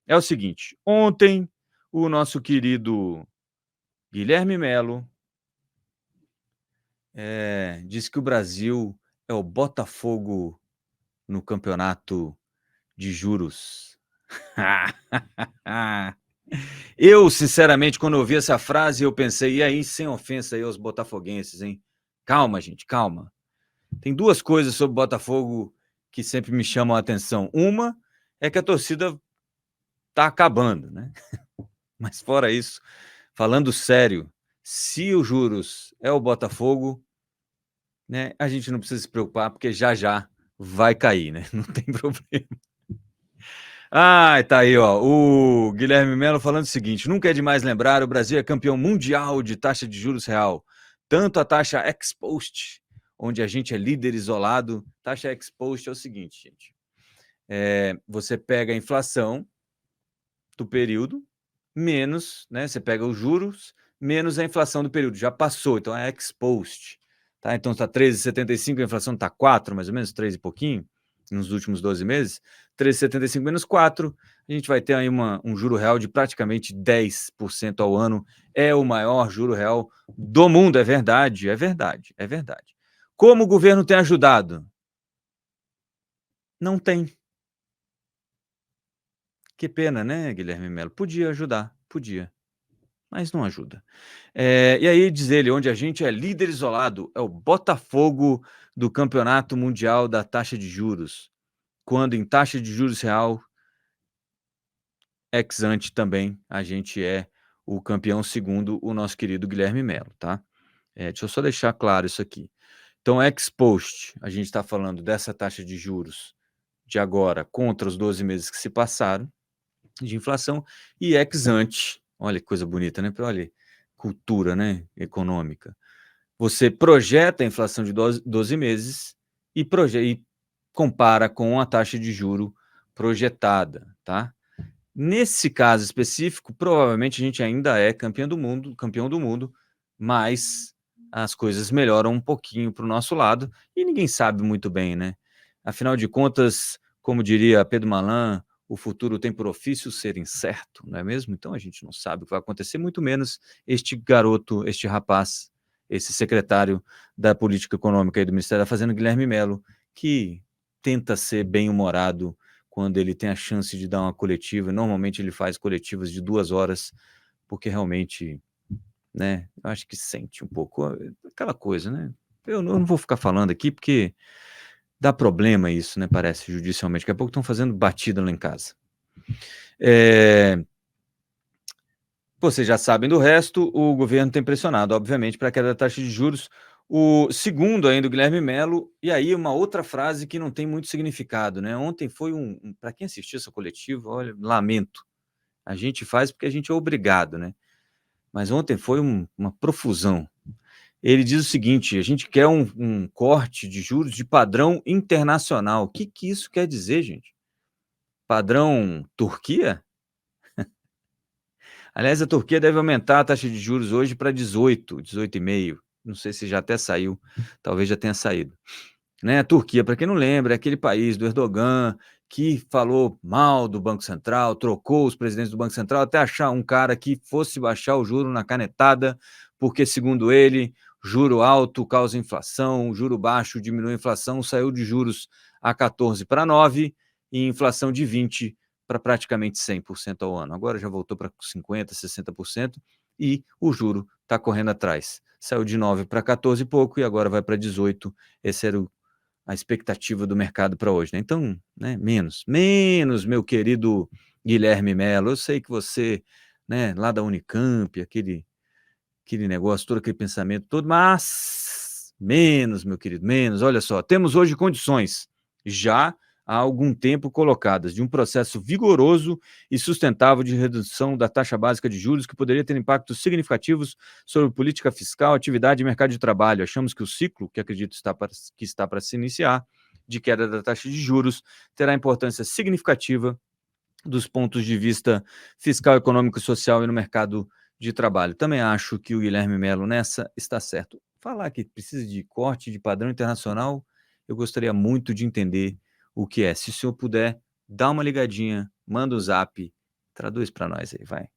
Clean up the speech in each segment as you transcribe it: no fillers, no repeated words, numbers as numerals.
É o seguinte, ontem o nosso querido Guilherme Melo disse que o Brasil é o Botafogo no campeonato de juros. Eu, sinceramente, quando eu ouvi essa frase, eu pensei, e aí, sem ofensa aí aos botafoguenses, hein? Calma, gente, calma. Tem duas coisas sobre o Botafogo que sempre me chamam a atenção. Uma é que a torcida tá acabando, né? Mas fora isso, falando sério, se os juros é o Botafogo, né, a gente não precisa se preocupar, porque já já vai cair, né? Não tem problema. Ah, tá aí, ó. O Guilherme Melo falando o seguinte: nunca é demais lembrar, o Brasil é campeão mundial de taxa de juros real. Tanto a taxa ex-post, onde a gente é líder isolado. Taxa ex-post é o seguinte, gente. Você pega a inflação do período, menos, né? Você pega os juros, menos a inflação do período. Já passou, então é ex-post. Tá? Então está 13,75, a inflação está 4, mais ou menos, 3 e pouquinho, nos últimos 12 meses. 13,75 menos 4, a gente vai ter aí um juro real de praticamente 10% ao ano. É o maior juro real do mundo, é verdade, é verdade, é verdade. Como o governo tem ajudado? Não tem. Que pena, né, Guilherme Melo? Podia ajudar, podia, mas não ajuda. E aí diz ele, onde a gente é líder isolado, é o Botafogo do Campeonato Mundial da Taxa de Juros, quando em taxa de juros real, ex ante também, a gente é o campeão segundo o nosso querido Guilherme Melo, tá? Deixa eu só deixar claro isso aqui. Então, ex post, a gente está falando dessa taxa de juros de agora contra os 12 meses que se passaram, de inflação, e ex ante, olha que coisa bonita, né? Olha, cultura, né, econômica. Você projeta a inflação de 12 meses e compara com a taxa de juro projetada, tá? Nesse caso específico, provavelmente a gente ainda é campeão do mundo, mas as coisas melhoram um pouquinho para o nosso lado e ninguém sabe muito bem, né? Afinal de contas, como diria Pedro Malan, o futuro tem por ofício ser incerto, não é mesmo? Então a gente não sabe o que vai acontecer, muito menos este garoto, este rapaz, esse secretário da Política Econômica e do Ministério da Fazenda, Guilherme Melo, que tenta ser bem-humorado quando ele tem a chance de dar uma coletiva. Normalmente ele faz coletivas de 2 horas, porque realmente, né, eu acho que sente um pouco aquela coisa, né? Eu não vou ficar falando aqui, porque dá problema isso, né, parece, judicialmente. Daqui a pouco estão fazendo batida lá em casa. Vocês já sabem do resto, o governo tem pressionado, obviamente, para a queda da taxa de juros. O segundo ainda, o Guilherme Melo, e aí uma outra frase que não tem muito significado, né? Ontem foi para quem assistiu essa coletiva, olha, lamento. A gente faz porque a gente é obrigado, né? Mas ontem foi uma profusão. Ele diz o seguinte: a gente quer um corte de juros de padrão internacional. O que isso quer dizer, gente? Padrão Turquia? Aliás, a Turquia deve aumentar a taxa de juros hoje para 18, 18,5. Não sei se já até saiu, talvez já tenha saído. Né? A Turquia, para quem não lembra, é aquele país do Erdogan que falou mal do Banco Central, trocou os presidentes do Banco Central até achar um cara que fosse baixar o juro na canetada, porque, segundo ele, juro alto causa inflação, juro baixo diminui a inflação, saiu de juros a 14 para 9 e inflação de 20 para praticamente 100% ao ano. Agora já voltou para 50%, 60% e o juro está correndo atrás. Saiu de 9 para 14 e pouco e agora vai para 18. Esse era a expectativa do mercado para hoje, né? Então, né, menos, meu querido Guilherme Melo. Eu sei que você, né, lá da Unicamp, aquele negócio, todo aquele pensamento todo, mas menos, meu querido, menos. Olha só, temos hoje condições já há algum tempo colocadas de um processo vigoroso e sustentável de redução da taxa básica de juros que poderia ter impactos significativos sobre política fiscal, atividade e mercado de trabalho. Achamos que o ciclo, que acredito que está para se iniciar, de queda da taxa de juros, terá importância significativa dos pontos de vista fiscal, econômico e social e no mercado de trabalho. Também acho que o Guilherme Melo nessa está certo. Falar que precisa de corte de padrão internacional, eu gostaria muito de entender o que é. Se o senhor puder, dá uma ligadinha, manda o zap Traduz para nós aí, vai.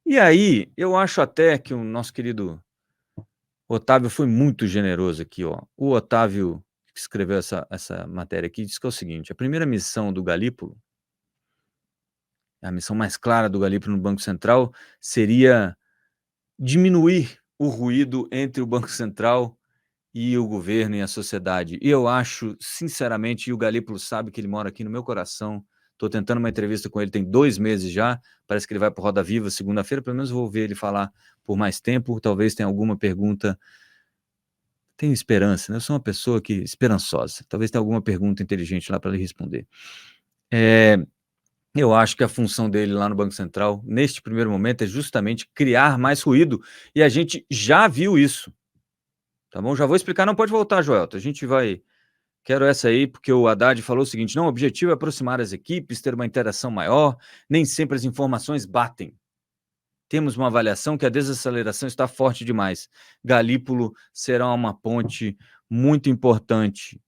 E aí, eu acho até que o nosso querido Otávio foi muito generoso aqui, ó. O Otávio, que escreveu essa matéria aqui, diz que é o seguinte: a primeira missão do Galípolo, a missão mais clara do Galípolo no Banco Central, seria diminuir o ruído entre o Banco Central e o governo e a sociedade. E eu acho, sinceramente, e o Galípolo sabe que ele mora aqui no meu coração. Estou tentando uma entrevista com ele, tem 2 meses já. Parece que ele vai para Roda Viva segunda-feira. Pelo menos vou ver ele falar por mais tempo. Talvez tenha alguma pergunta. Tenho esperança, né? Eu sou uma pessoa esperançosa. Talvez tenha alguma pergunta inteligente lá para ele responder. Eu acho que a função dele lá no Banco Central, neste primeiro momento, é justamente criar mais ruído. E a gente já viu isso. Tá bom? Já vou explicar. Não pode voltar, Joelton. A gente vai. Quero essa aí, porque o Haddad falou o seguinte: não, o objetivo é aproximar as equipes, ter uma interação maior, nem sempre as informações batem. Temos uma avaliação que a desaceleração está forte demais. Galípolo será uma ponte muito importante.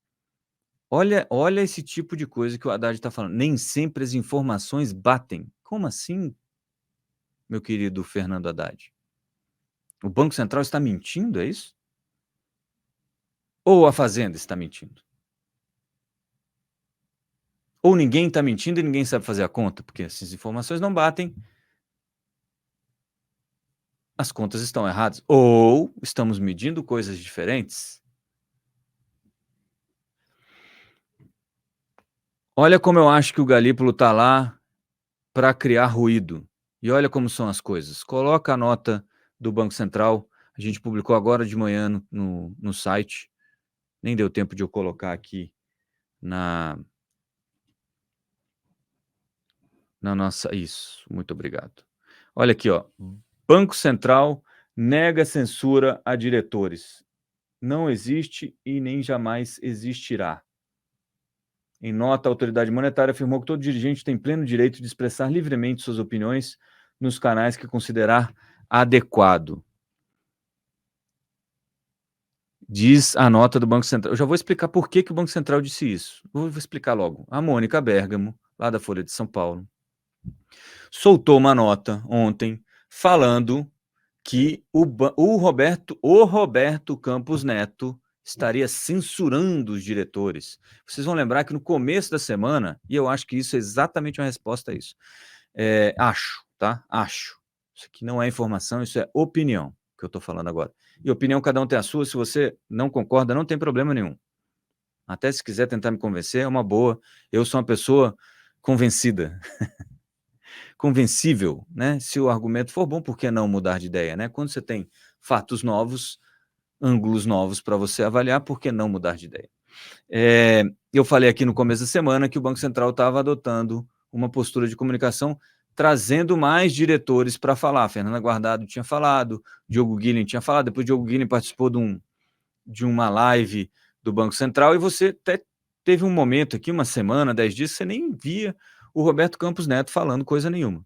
Olha esse tipo de coisa que o Haddad está falando. Nem sempre as informações batem. Como assim, meu querido Fernando Haddad? O Banco Central está mentindo, é isso? Ou a Fazenda está mentindo? Ou ninguém está mentindo e ninguém sabe fazer a conta? Porque essas informações não batem, as contas estão erradas. Ou estamos medindo coisas diferentes? Olha como eu acho que o Galípolo está lá para criar ruído. E olha como são as coisas. Coloca a nota do Banco Central. A gente publicou agora de manhã no site. Nem deu tempo de eu colocar aqui na nossa... Isso, muito obrigado. Olha aqui, ó. Banco Central nega censura a diretores. Não existe e nem jamais existirá. Em nota, a autoridade monetária afirmou que todo dirigente tem pleno direito de expressar livremente suas opiniões nos canais que considerar adequado. Diz a nota do Banco Central. Eu já vou explicar por que o Banco Central disse isso. Vou explicar logo. A Mônica Bergamo, lá da Folha de São Paulo, soltou uma nota ontem falando que o Roberto Campos Neto estaria censurando os diretores. Vocês vão lembrar que no começo da semana, e eu acho que isso é exatamente uma resposta a isso, acho, tá? Acho. Isso aqui não é informação, isso é opinião que eu estou falando agora. E opinião, cada um tem a sua. Se você não concorda, não tem problema nenhum. Até se quiser tentar me convencer, é uma boa. Eu sou uma pessoa convencida. Convencível, né? Se o argumento for bom, por que não mudar de ideia, né? Quando você tem fatos novos, ângulos novos para você avaliar, por que não mudar de ideia? Eu falei aqui no começo da semana que o Banco Central estava adotando uma postura de comunicação, trazendo mais diretores para falar. Fernanda Guardado tinha falado, Diogo Guilhem tinha falado, depois Diogo Guilhem participou de uma live do Banco Central, e você até teve um momento aqui, uma semana, 10 dias, você nem via o Roberto Campos Neto falando coisa nenhuma.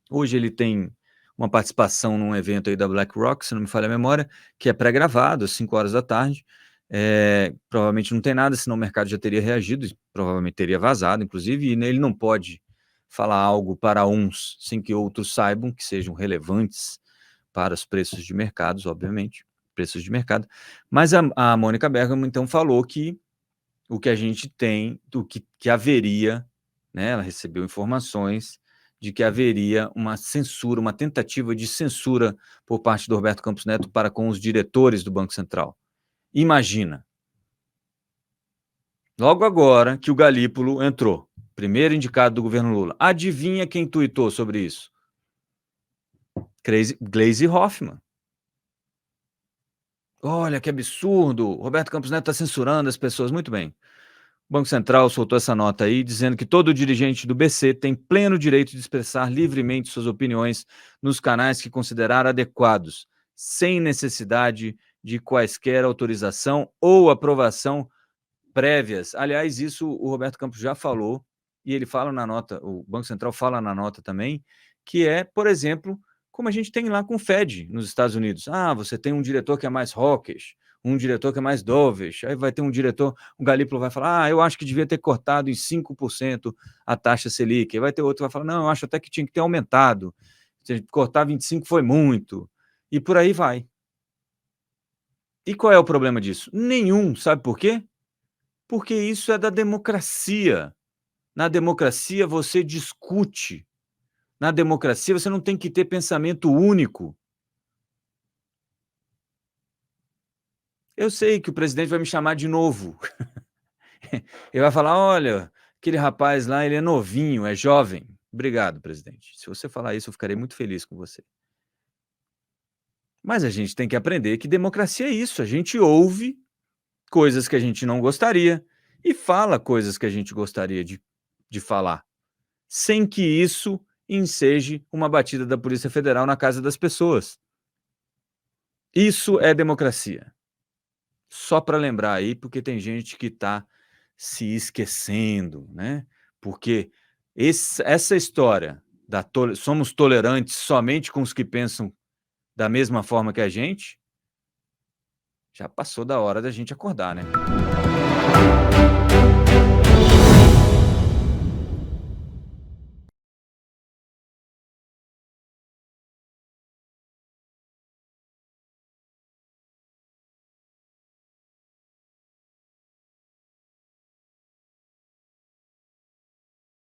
Hoje ele tem uma participação num evento aí da BlackRock, se não me falha a memória, que é pré-gravado, às 5 horas da tarde. Provavelmente não tem nada, senão o mercado já teria reagido, provavelmente teria vazado, inclusive, e ele não pode falar algo para uns sem que outros saibam, que sejam relevantes para os preços de mercados, obviamente, preços de mercado. Mas a Mônica Bergamo, então, falou que o que a gente tem, do que haveria, né, ela recebeu informações de que haveria uma censura, uma tentativa de censura por parte do Roberto Campos Neto para com os diretores do Banco Central. Imagina. Logo agora que o Galípolo entrou, primeiro indicado do governo Lula, adivinha quem tuitou sobre isso? Gleisi Hoffmann. Olha que absurdo, Roberto Campos Neto está censurando as pessoas. Muito bem. O Banco Central soltou essa nota aí, dizendo que todo dirigente do BC tem pleno direito de expressar livremente suas opiniões nos canais que considerar adequados, sem necessidade de quaisquer autorização ou aprovação prévias. Aliás, isso o Roberto Campos já falou, e ele fala na nota, o Banco Central fala na nota também, que é, por exemplo, como a gente tem lá com o Fed nos Estados Unidos. Ah, você tem um diretor que é mais hawkish, um diretor que é mais dovish, aí vai ter um diretor, um Galípolo vai falar, eu acho que devia ter cortado em 5% a taxa Selic, aí vai ter outro que vai falar, não, eu acho até que tinha que ter aumentado, se cortar 25 foi muito, e por aí vai. E qual é o problema disso? Nenhum, sabe por quê? Porque isso é da democracia. Na democracia você discute, na democracia você não tem que ter pensamento único. Eu sei que o presidente vai me chamar de novo. Ele vai falar: olha, aquele rapaz lá, ele é novinho, é jovem. Obrigado, presidente. Se você falar isso, eu ficarei muito feliz com você. Mas a gente tem que aprender que democracia é isso. A gente ouve coisas que a gente não gostaria e fala coisas que a gente gostaria de falar, sem que isso enseje uma batida da Polícia Federal na casa das pessoas. Isso é democracia. Só para lembrar aí, porque tem gente que está se esquecendo, né? Porque essa história da somos tolerantes somente com os que pensam da mesma forma que a gente, já passou da hora da gente acordar, né?